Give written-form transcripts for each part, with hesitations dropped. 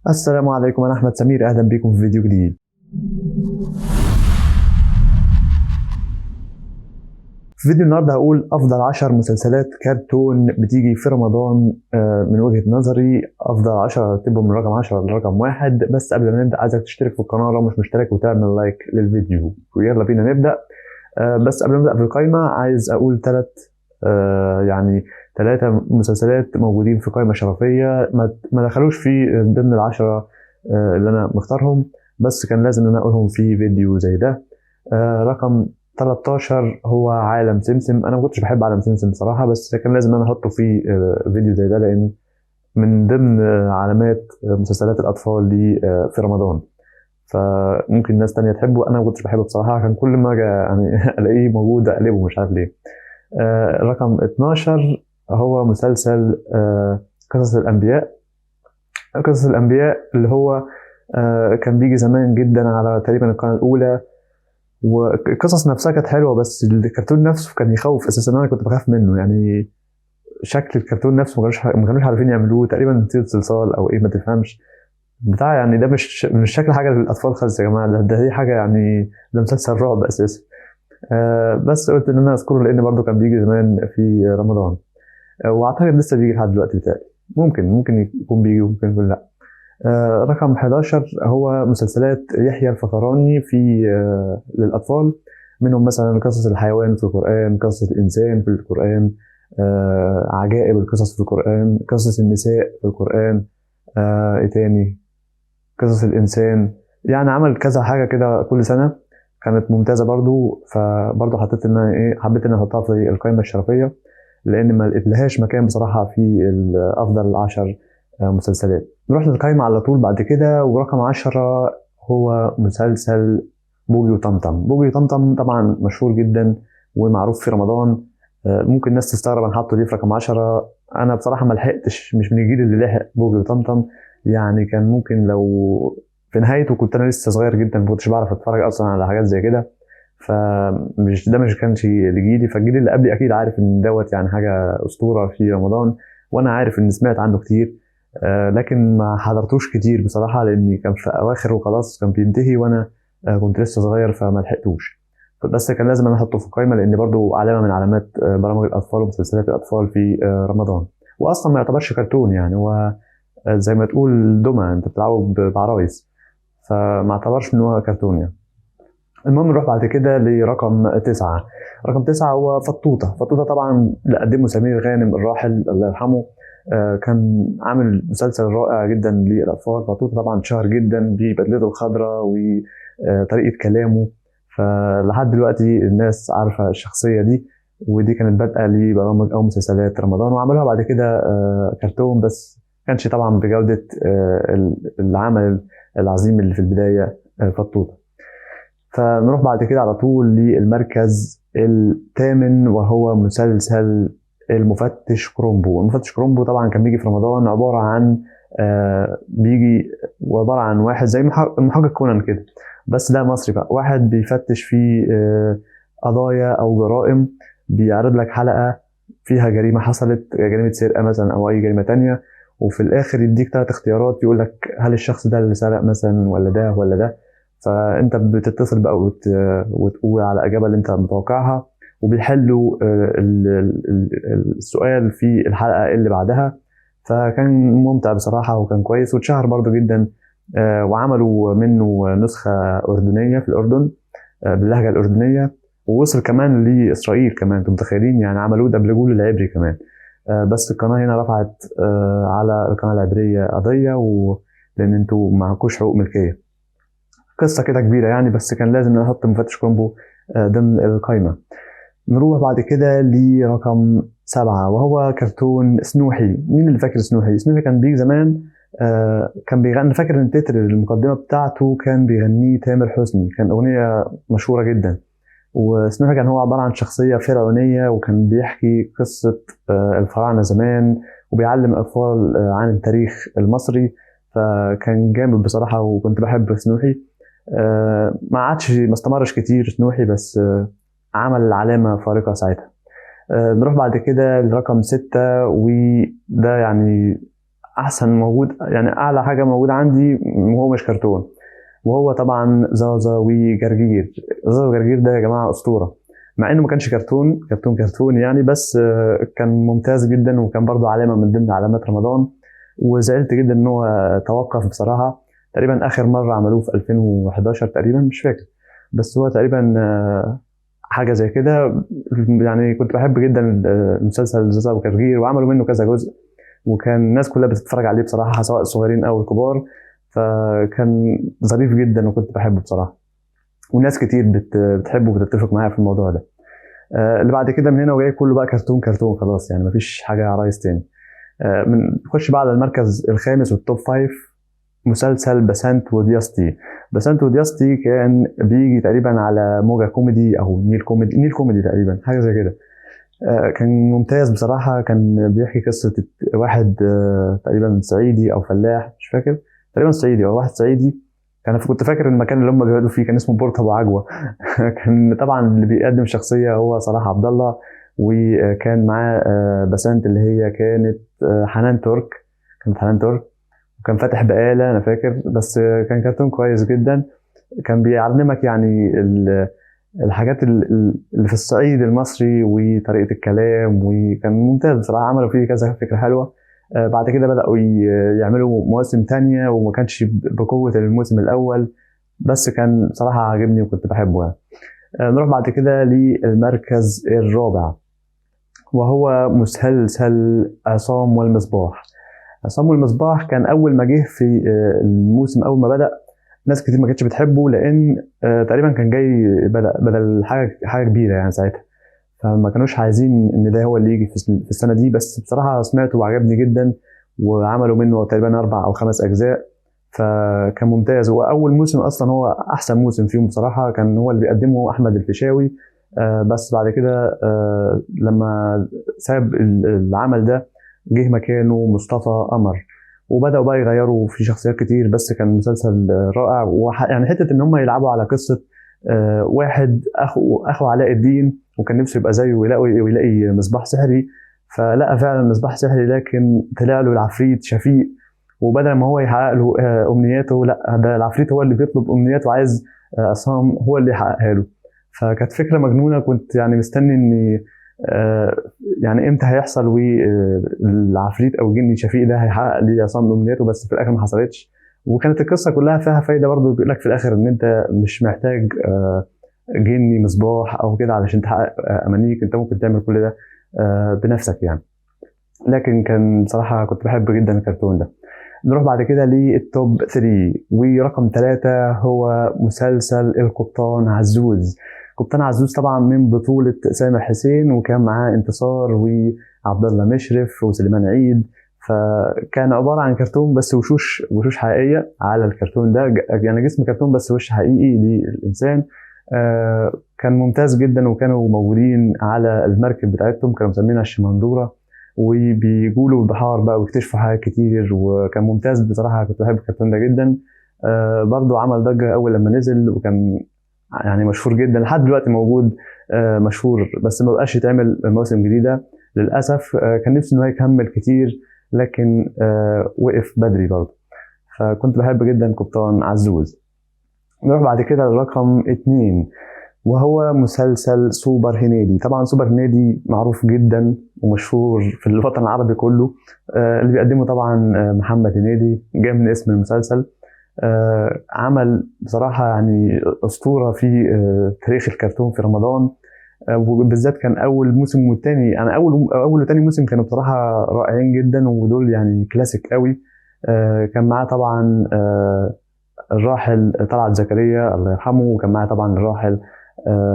السلام عليكم، أنا أحمد سمير، أهلا بكم في فيديو جديد. في فيديو النهارده هقول أفضل 10 مسلسلات كرتون بتيجي في رمضان. من وجهة نظري أفضل 10 هرتبهم من رقم 10 لرقم 1. بس قبل ما نبدأ عايزك تشترك في القناة لو مش مشترك وتعمل لايك للفيديو، ويلا بينا نبدأ. بس قبل ما نبدأ في القايمة عايز أقول ثلاثة مسلسلات موجودين في قائمة شرفية ما دخلوش في ضمن العشرة اللي أنا مختارهم، بس كان لازم إن أنا أقولهم في فيديو زي ده. رقم 13 هو عالم سمسم. أنا ما كنتش بحب عالم سمسم بصراحة، بس كان لازم إن أنا أحطه في فيديو زي ده، لأن من ضمن علامات مسلسلات الأطفال دي في رمضان. فممكن ناس تانية تحبه، أنا ما كنتش بحبه بصراحة. كان كل ما أجي يعني ألاقيه موجود أقلبه، مش عارف ليه. رقم 12 هو مسلسل قصص الأنبياء. قصص الأنبياء اللي هو كان بيجي زمان جدا على تقريبا القناة الأولى، والقصص نفسها كانت حلوة، بس الكرتون نفسه كان يخوف أساسا. أنا كنت بخاف منه يعني. شكل الكرتون نفسه ما كانوش عارفين يعملوه، تقريبا طير صلصال أو إيه ما تفهمش بتاع. يعني ده مش شكل حاجة للأطفال خالص يا جماعة. ده هي حاجة يعني، ده مسلسل رعب أساسا. بس قلت إن أنا أذكره لأن برضه كان بيجي زمان في رمضان. واعتقد لسه بيجي لحد دلوقتي بتاعي. ممكن يكون بيجي وممكن يكون لا. رقم 11 هو مسلسلات يحيى الفخراني في للأطفال. منهم مثلا قصص الحيوان في القرآن، قصص الإنسان في القرآن، عجائب القصص في القرآن، قصص النساء في القرآن، إيه تاني، قصص الإنسان. يعني عمل كذا حاجة كده كل سنة، كانت ممتازة برضو. فبرضو حطيت إن أنا حبيت إن أنا أحطها في القائمة الشرفية، لان ما لقيتلهاش مكان بصراحه في افضل 10 مسلسلات. نروح للقايمه على طول بعد كده، ورقم 10 هو مسلسل بوجي وطمطم. بوجي وطمطم طبعا مشهور جدا ومعروف في رمضان. ممكن الناس تستغرب انا حاطه ليه في رقم 10. انا بصراحه ما لحقتش، مش من الجيل اللي لحق بوجي وطمطم. يعني كان ممكن لو في نهايته كنت انا لسه صغير جدا، ما كنتش بعرف اتفرج اصلا على حاجات زي كده. مش كانش لجيلي. فالجيل اللي قبلي اكيد عارف ان دوت يعني حاجه اسطوره في رمضان، وانا عارف ان سمعت عنه كتير. لكن ما حضرتوش كتير بصراحه، لاني كان في اواخر وخلاص كان بينتهي، وانا كنت لسه صغير فما لحقتوش. بس كان لازم انا احطه في القائمه، لان برضو علامه من علامات برامج الاطفال ومسلسلات الاطفال في رمضان. واصلا ما يعتبرش كرتون، يعني هو زي ما تقول دمى، انت بتلعبه بعرايس، فما اعتبرش ان هو كرتون يعني. المهم نروح بعد كده لرقم 9. رقم 9 هو فطوطة. فطوطة طبعا اللي قدمه سمير غانم الراحل الله يرحمه. كان عامل مسلسل رائع جدا للأطفال. فطوطة طبعا شهر جدا ببدلته الخضراء وطريقة كلامه، فلحد دلوقتي الناس عارفة الشخصية دي. ودي كانت بادئة لبرامج أو مسلسلات رمضان، وعملوها بعد كده كرتون، بس كانش طبعا بجودة العمل العظيم اللي في البداية فطوطة. فنروح بعد كده على طول للمركز الثامن، وهو مسلسل المفتش كرومبو. المفتش كرومبو طبعا كان بيجي في رمضان، عبارة عن بيجي وعبارة عن واحد زي المحقق كونان كده، بس ده مصري بقى. واحد بيفتش في قضايا أو جرائم، بيعرض لك حلقة فيها جريمة حصلت، جريمة سرقة مثلا أو أي جريمة تانية، وفي الآخر يديك 3 اختيارات، يقول لك هل الشخص ده اللي سرق مثلا ولا ده ولا ده. فانت بتتصل بقى وتقول على اجابه اللي انت متوقعها، وبيحلوا السؤال في الحلقه اللي بعدها. فكان ممتع بصراحه وكان كويس، واتشهر برضو جدا. وعملوا منه نسخه اردنيه في الاردن باللهجه الاردنيه، ووصل كمان لاسرائيل كمان. انتم متخيلين؟ يعني عملوه دبلجوه للعبري كمان. بس القناه هنا رفعت على القناه العبريه قضيه، لان انتوا معكوش حقوق ملكيه. قصه كده كبيره يعني، بس كان لازم نحط مفتش كرومبو ضمن القائمه. نروح بعد كده لرقم 7، وهو كرتون سنوحي. مين اللي فاكر سنوحي؟ سنوحي كان بيجي زمان. كان بيغني، فاكر ان تتر المقدمه بتاعته كان بيغنيه تامر حسني، كان اغنيه مشهوره جدا. وسنوحي كان هو عباره عن شخصيه فرعونيه، وكان بيحكي قصه الفراعنه زمان، وبيعلم الاطفال عن التاريخ المصري. فكان جامد بصراحه، وكنت بحب سنوحي. ما استمرش كتير سنوحي، بس عمل علامة فارقة ساعتها. نروح بعد كده لرقم 6، وده يعني احسن موجود، يعني اعلى حاجه موجوده عندي وهو مش كرتون، وهو طبعا زازا وجرجير. زازا وجرجير ده يا جماعه اسطوره، مع انه ما كانش كرتون يعني، بس كان ممتاز جدا، وكان برضه علامه من ضمن علامات رمضان. وزعلت جدا ان هو توقف بصراحه. تقريبا اخر مره عملوه في 2011 تقريبا، مش فاكر، بس هو تقريبا حاجه زي كده. يعني كنت بحب جدا مسلسل زازا وجرجير، وعملوا منه كذا جزء، وكان الناس كلها بتتفرج عليه بصراحه، سواء الصغيرين او الكبار. فكان ظريف جدا وكنت بحبه بصراحه، وناس كتير بتحبه وبتتفق معايا في الموضوع ده. اللي بعد كده من هنا وجاي كله بقى كرتون كرتون خلاص، يعني مفيش حاجه عرايس تاني. نخش بقى على المركز الخامس والتوب فايف. مسلسل بسنت ودياستي. بسنت ودياستي كان بيجي تقريبا على موجة كوميدي او نيل كوميدي تقريبا، حاجه زي كده. كان ممتاز بصراحه. كان بيحكي قصه واحد تقريبا صعيدي او فلاح، مش فاكر، تقريبا صعيدي او واحد صعيدي. كنت فاكر المكان اللي هم بيقعدوا فيه كان اسمه بورت ابو عجوه. كان طبعا اللي بيقدم شخصيه هو صلاح عبد الله، وكان معاه بسنت اللي هي كانت حنان ترك. كانت حنان ترك، وكان فاتح بقاله انا فاكر. بس كان كرتون كويس جدا، كان بيعلمك يعني الحاجات اللي في الصعيد المصري وطريقه الكلام، وكان ممتاز بصراحه. عملوا فيه كذا فكره حلوه. بعد كده بدأوا يعملوا مواسم تانية، وما كانش بقوة الموسم الأول، بس كان بصراحة عاجبني وكنت بحبه يعني. نروح بعد كده للمركز الرابع، وهو مسلسل عصام والمصباح. عصام والمصباح كان أول ما جه في الموسم، أول ما بدأ ناس كتير ما كانتش بتحبه، لأن تقريبا كان جاي بدل حاجة كبيرة يعني ساعتها، فما كانوش عايزين ان ده هو اللي يجي في السنه دي. بس بصراحه سمعته وعجبني جدا، وعملوا منه تقريبا 4 أو 5 اجزاء، فكان ممتاز. واول موسم اصلا هو احسن موسم فيهم بصراحه، كان هو اللي بيقدمه احمد الفيشاوي. بس بعد كده لما ساب العمل ده، جه مكانه مصطفى قمر، وبداوا بقى يغيروا في شخصيات كتير. بس كان مسلسل رائع. يعني حته ان هم يلعبوا على قصه واحد اخو علاء الدين، وكان نفسه يبقى زيه ويلاقي مصباح سحري، فلقى فعلا مصباح سحري، لكن طلع له العفريت شفيق. وبدل ما هو يحقق له امنياته، لا، ده العفريت هو اللي بيطلب امنياته، وعايز عصام هو اللي يحققها له. فكانت فكره مجنونه، كنت يعني مستني اني يعني امتى هيحصل والعفريت او جني شفيق ده هيحقق لي عصام امنياته، بس في الاخر ما حصلتش. وكانت القصه كلها فيها فايده برضه، بيقول لك في الاخر ان انت مش محتاج جني مصباح او كده علشان تحقق امانيك، انت ممكن تعمل كل ده بنفسك يعني. لكن كان بصراحه كنت بحب جدا الكرتون ده. نروح بعد كده للتوب 3، ورقم 3 هو مسلسل القبطان عزوز. قبطان عزوز طبعا من بطولة سامح حسين، وكان معاه انتصار وعبد الله مشرف وسليمان عيد. فكان عبارة عن كرتون بس وشوش حقيقية على الكرتون ده، يعني جسم كرتون بس وش حقيقي للإنسان. كان ممتاز جدا، وكانوا موجودين على المركب بتاعتهم، كانوا مسمينها الشمندورة، وبيجولوا البحار بقى ويكتشفوا حاجات كتير. وكان ممتاز بصراحة، كنت بحب الكرتون ده جدا. برضو عمل ضجة أول لما نزل، وكان يعني مشهور جدا لحد دلوقتي موجود مشهور، بس ما بقاش يتعمل مواسم جديدة للأسف. كان نفسي إنه يكمل كتير، لكن وقف بدري برضو. فكنت بحب جدا قبطان عزوز. نروح بعد كده لرقم 2، وهو مسلسل سوبر هنيدي. طبعا سوبر هنيدي معروف جدا ومشهور في الوطن العربي كله. اللي بيقدمه طبعا محمد هنيدي، جاي من اسم المسلسل. عمل بصراحة يعني أسطورة في تاريخ الكرتون في رمضان. وبالذات كان أول موسم والتاني، يعني أول وتاني موسم كانوا بصراحة رائعين جدا، ودول يعني كلاسيك قوي. كان معاه طبعا الراحل طلعت زكريا الله يرحمه، وكان معاه طبعا الراحل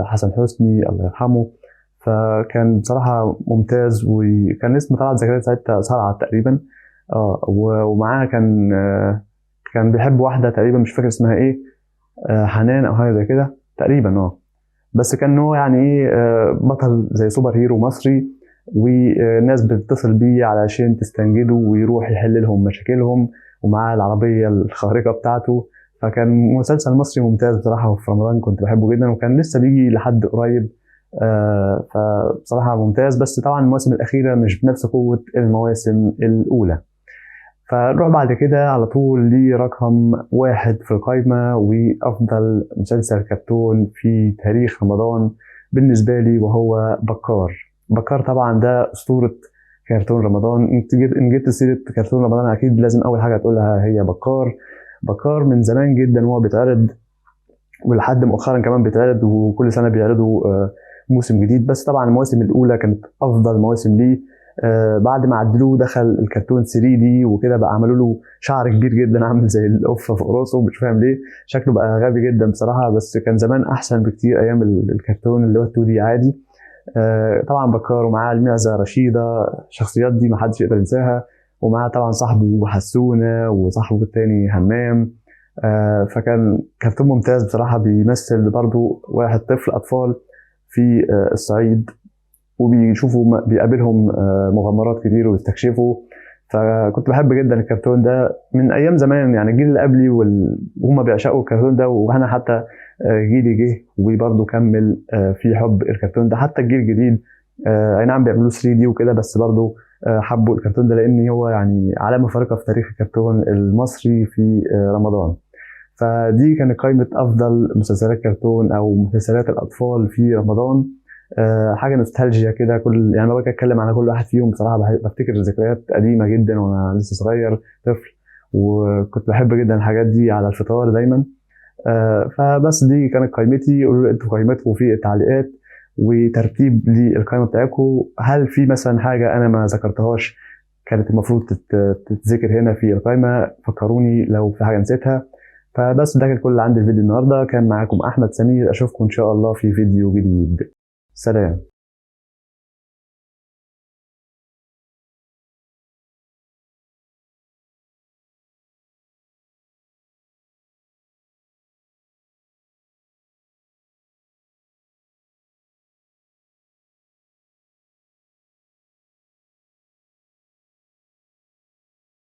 حسن حسني الله يرحمه. فكان بصراحة ممتاز، وكان اسمه طلعت زكريا ساعتها صرعت تقريبا. ومعاه كان بيحب واحدة تقريبا، مش فاكر اسمها ايه، حنان او حاجة زي كده تقريبا. بس كان هو يعني ايه بطل زي سوبر هيرو مصري، وناس بتتصل بيه علشان تستنجده ويروح يحل لهم مشاكلهم، ومعاه العربية الخارقة بتاعته. فكان مسلسل مصري ممتاز بصراحة، وفي رمضان كنت بحبه جدا، وكان لسه بيجي لحد قريب. فبصراحة ممتاز، بس طبعا المواسم الأخيرة مش بنفس قوة المواسم الأولى. فنروح بعد كده على طول لرقم 1 في القائمة وأفضل مسلسل كرتون في تاريخ رمضان بالنسبة لي، وهو بكار. بكار طبعا ده أسطورة كرتون رمضان. إن جبت سيرة كرتون رمضان أكيد لازم أول حاجة تقولها هي بكار. بكار من زمان جدا وهو بيتعرض، ولحد مؤخرا كمان بيتعرض، وكل سنة بيعرضوا موسم جديد. بس طبعا المواسم الأولى كانت أفضل مواسم ليه. بعد ما عدلوه دخل الكرتون 3 دي وكده، بقى عملوا له شعر كبير جدا عامل زي القفه فوق راسه، مش فاهم ليه شكله بقى غبي جدا بصراحه. بس كان زمان احسن بكتير ايام الكرتون اللي هو 2 دي عادي. طبعا بكار ومعاه المعزه رشيده، الشخصيات دي ما حدش يقدر ينساها. ومعاه طبعا صاحبه حسونه وصاحبه التاني همام. فكان كرتون ممتاز بصراحه، بيمثل برضو واحد طفل اطفال في الصعيد، وبيشوفوا بيقابلهم مغامرات كتير ويستكشفوا. فكنت بحب جدا الكرتون ده من ايام زمان، يعني الجيل اللي قبلي وهم بيعشقوا الكرتون ده، وانا حتى جيلي جه وبرضه كمل في حب الكرتون ده. حتى الجيل الجديد اي نعم بيعملوا 3 دي وكده، بس برضه حبوا الكرتون ده لان هو يعني علامه فارقه في تاريخ الكرتون المصري في رمضان. فدي كانت قائمه افضل مسلسلات كرتون او مسلسلات الاطفال في رمضان. حاجه نوستالجيا كده. يعني لما باجي اتكلم على كل واحد فيهم بصراحه بفتكر ذكريات قديمه جدا وانا لسه صغير طفل، وكنت بحب جدا الحاجات دي على الفطار دايما. فبس دي كانت قائمتي. قولوا لي انتوا قائمتكم في التعليقات وترتيب للقائمه بتاعتكم. هل في مثلا حاجه انا ما ذكرتهاش كانت المفروض تتذكر هنا في القائمه؟ فكروني لو في حاجه نسيتها. فبس ده كان كل اللي عندي الفيديو النهارده. كان معاكم احمد سمير، اشوفكم ان شاء الله في فيديو جديد. سلام.